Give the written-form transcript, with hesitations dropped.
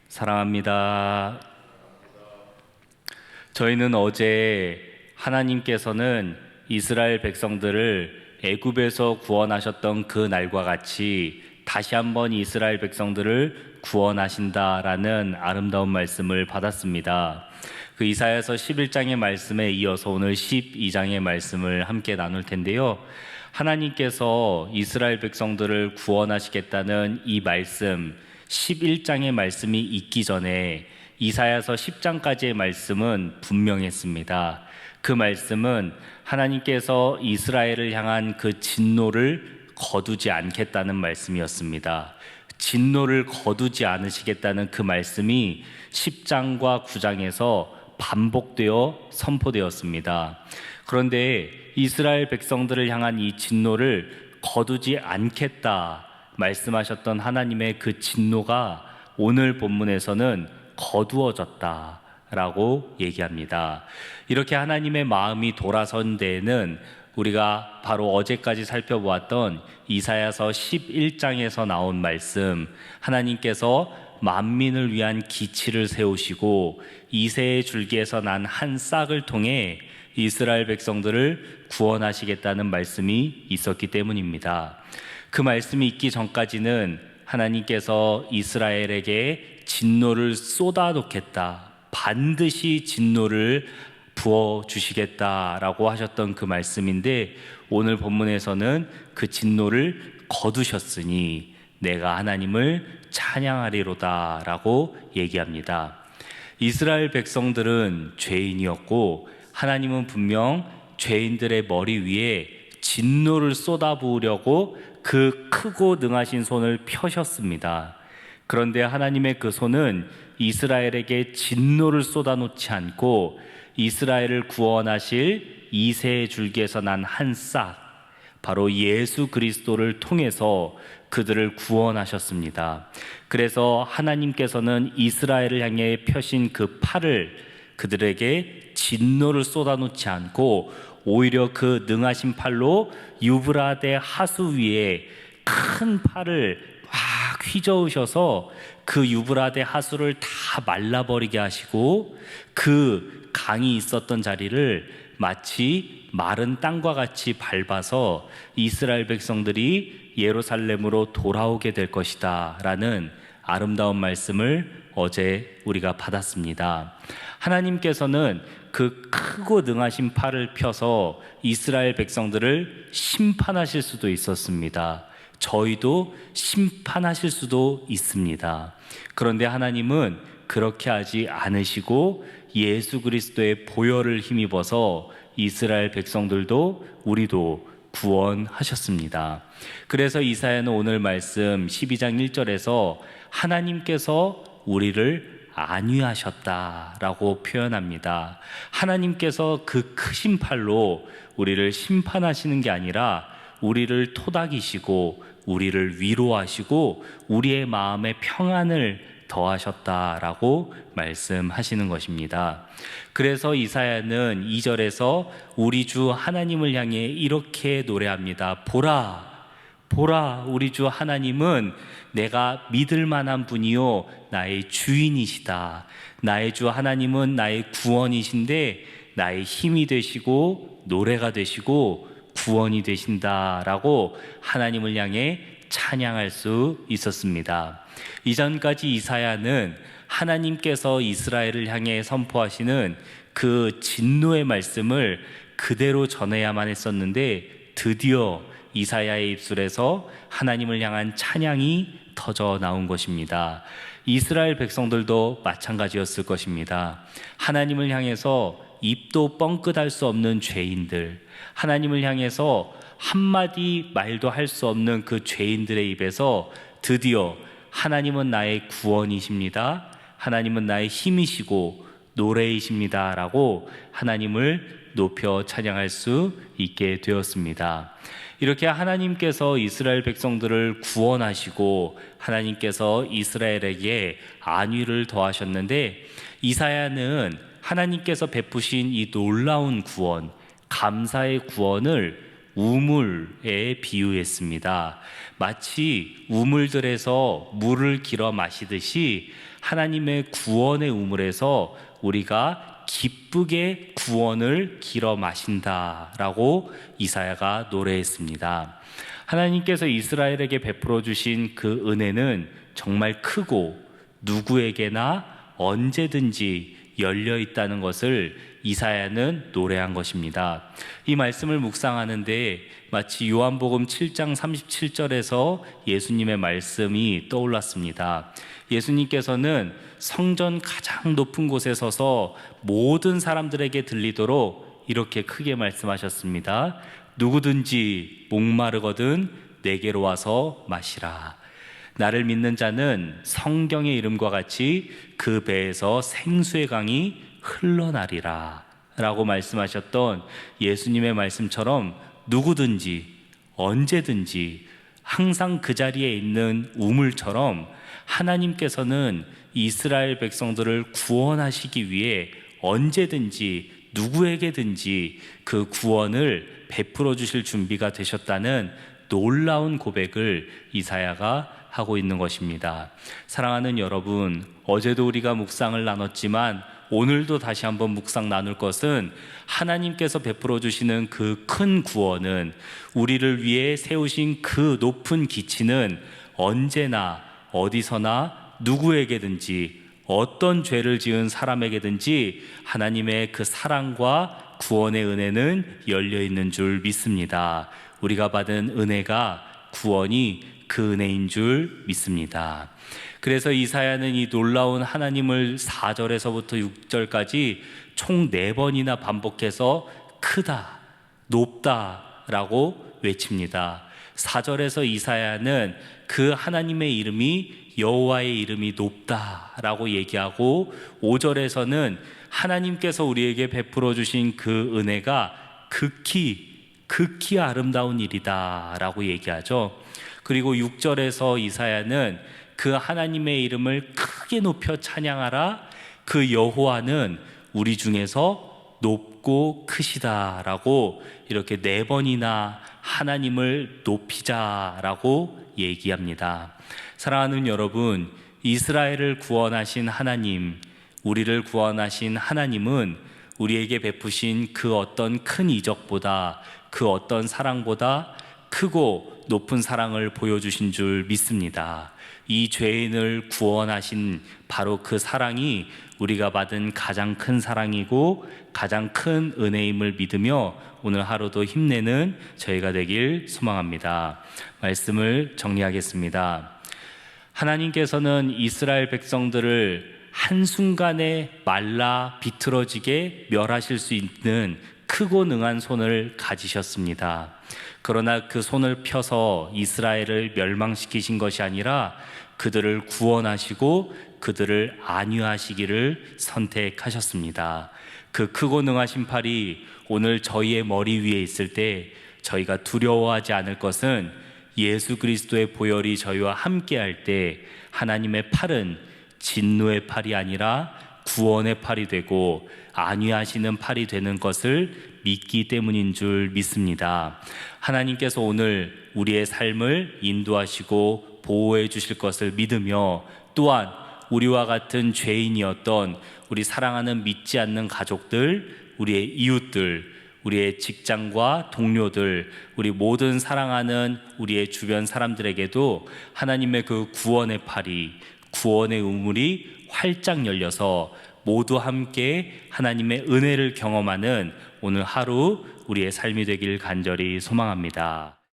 사랑합니다. 저희는 어제 하나님께서는 이스라엘 백성들을 애굽에서 구원하셨던 그 날과 같이 다시 한번 이스라엘 백성들을 구원하신다라는 아름다운 말씀을 받았습니다. 그 이사야서 11장의 말씀에 이어서 오늘 12장의 말씀을 함께 나눌 텐데요. 하나님께서 이스라엘 백성들을 구원하시겠다는 이 말씀, 11장의 말씀이 있기 전에 이사야서 10장까지의 말씀은 분명했습니다. 그 말씀은 하나님께서 이스라엘을 향한 그 진노를 거두지 않겠다는 말씀이었습니다. 진노를 거두지 않으시겠다는 그 말씀이 10장과 9장에서 반복되어 선포되었습니다. 그런데 이스라엘 백성들을 향한 이 진노를 거두지 않겠다 말씀하셨던 하나님의 그 진노가 오늘 본문에서는 거두어졌다라고 얘기합니다. 이렇게 하나님의 마음이 돌아선 데에는 우리가 바로 어제까지 살펴보았던 이사야서 11장에서 나온 말씀, 하나님께서 만민을 위한 기치를 세우시고 이새의 줄기에서 난 한 싹을 통해 이스라엘 백성들을 구원하시겠다는 말씀이 있었기 때문입니다. 그 말씀이 있기 전까지는 하나님께서 이스라엘에게 진노를 쏟아놓겠다, 반드시 진노를 부어주시겠다라고 하셨던 그 말씀인데, 오늘 본문에서는 그 진노를 거두셨으니 내가 하나님을 찬양하리로다 라고 얘기합니다. 이스라엘 백성들은 죄인이었고 하나님은 분명 죄인들의 머리 위에 진노를 쏟아부으려고 그 크고 능하신 손을 펴셨습니다. 그런데 하나님의 그 손은 이스라엘에게 진노를 쏟아놓지 않고 이스라엘을 구원하실 이새의 줄기에서 난 한 싹, 바로 예수 그리스도를 통해서 그들을 구원하셨습니다. 그래서 하나님께서는 이스라엘을 향해 펴신 그 팔을 그들에게 진노를 쏟아놓지 않고 오히려 그 능하신 팔로 유브라데 하수 위에 큰 팔을 막 휘저으셔서 그 유브라데 하수를 다 말라버리게 하시고 그 강이 있었던 자리를 마치 마른 땅과 같이 밟아서 이스라엘 백성들이 예루살렘으로 돌아오게 될 것이다 라는 아름다운 말씀을 어제 우리가 받았습니다. 하나님께서는 그 크고 능하신 팔을 펴서 이스라엘 백성들을 심판하실 수도 있었습니다. 저희도 심판하실 수도 있습니다. 그런데 하나님은 그렇게 하지 않으시고 예수 그리스도의 보혈을 힘입어서 이스라엘 백성들도 우리도 구원하셨습니다. 그래서 이사야는 오늘 말씀 12장 1절에서 하나님께서 우리를 안위하셨다라고 표현합니다. 하나님께서 그 크신 팔로 우리를 심판하시는 게 아니라 우리를 토닥이시고 우리를 위로하시고 우리의 마음에 평안을 더하셨다라고 말씀하시는 것입니다. 그래서 이사야는 2절에서 우리 주 하나님을 향해 이렇게 노래합니다. 보라, 우리 주 하나님은 내가 믿을 만한 분이요 나의 주인이시다. 나의 주 하나님은 나의 구원이신데 나의 힘이 되시고 노래가 되시고 구원이 되신다라고 하나님을 향해 찬양할 수 있었습니다. 이전까지 이사야는 하나님께서 이스라엘을 향해 선포하시는 그 진노의 말씀을 그대로 전해야만 했었는데 드디어 이사야의 입술에서 하나님을 향한 찬양이 터져 나온 것입니다. 이스라엘 백성들도 마찬가지였을 것입니다. 하나님을 향해서 입도 뻥끗할 수 없는 죄인들, 하나님을 향해서 한마디 말도 할 수 없는 그 죄인들의 입에서 드디어 하나님은 나의 구원이십니다, 하나님은 나의 힘이시고 노래이십니다 라고 하나님을 높여 찬양할 수 있게 되었습니다. 이렇게 하나님께서 이스라엘 백성들을 구원하시고 하나님께서 이스라엘에게 안위를 더하셨는데, 이사야는 하나님께서 베푸신 이 놀라운 구원, 감사의 구원을 우물에 비유했습니다. 마치 우물들에서 물을 길어 마시듯이 하나님의 구원의 우물에서 우리가 기쁘게 구원을 길어 마신다라고 이사야가 노래했습니다. 하나님께서 이스라엘에게 베풀어 주신 그 은혜는 정말 크고 누구에게나 언제든지 열려 있다는 것을 이사야는 노래한 것입니다. 이 말씀을 묵상하는데 마치 요한복음 7장 37절에서 예수님의 말씀이 떠올랐습니다. 예수님께서는 성전 가장 높은 곳에 서서 모든 사람들에게 들리도록 이렇게 크게 말씀하셨습니다. 누구든지 목마르거든 내게로 와서 마시라. 나를 믿는 자는 성경의 이름과 같이 그 배에서 생수의 강이 흘러나리라 라고 말씀하셨던 예수님의 말씀처럼 누구든지 언제든지 항상 그 자리에 있는 우물처럼 하나님께서는 이스라엘 백성들을 구원하시기 위해 언제든지 누구에게든지 그 구원을 베풀어 주실 준비가 되셨다는 놀라운 고백을 이사야가 하고 있는 것입니다. 사랑하는 여러분, 어제도 우리가 묵상을 나눴지만 오늘도 다시 한번 묵상 나눌 것은 하나님께서 베풀어 주시는 그 큰 구원은, 우리를 위해 세우신 그 높은 기치는 언제나 어디서나 누구에게든지 어떤 죄를 지은 사람에게든지 하나님의 그 사랑과 구원의 은혜는 열려 있는 줄 믿습니다. 우리가 받은 은혜가 구원이 그 은혜인 줄 믿습니다. 그래서 이사야는 이 놀라운 하나님을 4절에서부터 6절까지 총 4번이나 반복해서 크다, 높다 라고 외칩니다. 4절에서 이사야는 그 하나님의 이름이 여호와의 이름이 높다라고 얘기하고, 5절에서는 하나님께서 우리에게 베풀어 주신 그 은혜가 극히 아름다운 일이다라고 얘기하죠. 그리고 6절에서 이사야는 그 하나님의 이름을 크게 높여 찬양하라, 그 여호와는 우리 중에서 높고 크시다라고 이렇게 4번이나 하나님을 높이자라고 얘기합니다. 사랑하는 여러분, 이스라엘을 구원하신 하나님, 우리를 구원하신 하나님은 우리에게 베푸신 그 어떤 큰 이적보다, 그 어떤 사랑보다 크고 높은 사랑을 보여주신 줄 믿습니다. 이 죄인을 구원하신 바로 그 사랑이 우리가 받은 가장 큰 사랑이고 가장 큰 은혜임을 믿으며 오늘 하루도 힘내는 저희가 되길 소망합니다. 말씀을 정리하겠습니다. 하나님께서는 이스라엘 백성들을 한순간에 말라 비틀어지게 멸하실 수 있는 크고 능한 손을 가지셨습니다. 그러나 그 손을 펴서 이스라엘을 멸망시키신 것이 아니라 그들을 구원하시고 그들을 안위하시기를 선택하셨습니다. 그 크고 능하신 팔이 오늘 저희의 머리 위에 있을 때 저희가 두려워하지 않을 것은, 예수 그리스도의 보혈이 저희와 함께할 때 하나님의 팔은 진노의 팔이 아니라 구원의 팔이 되고 안위하시는 팔이 되는 것을 믿기 때문인 줄 믿습니다. 하나님께서 오늘 우리의 삶을 인도하시고 보호해 주실 것을 믿으며, 또한 우리와 같은 죄인이었던 우리 사랑하는 믿지 않는 가족들, 우리의 이웃들, 우리의 직장과 동료들, 우리 모든 사랑하는 우리의 주변 사람들에게도 하나님의 그 구원의 팔이, 구원의 우물이 활짝 열려서 모두 함께 하나님의 은혜를 경험하는 오늘 하루 우리의 삶이 되길 간절히 소망합니다.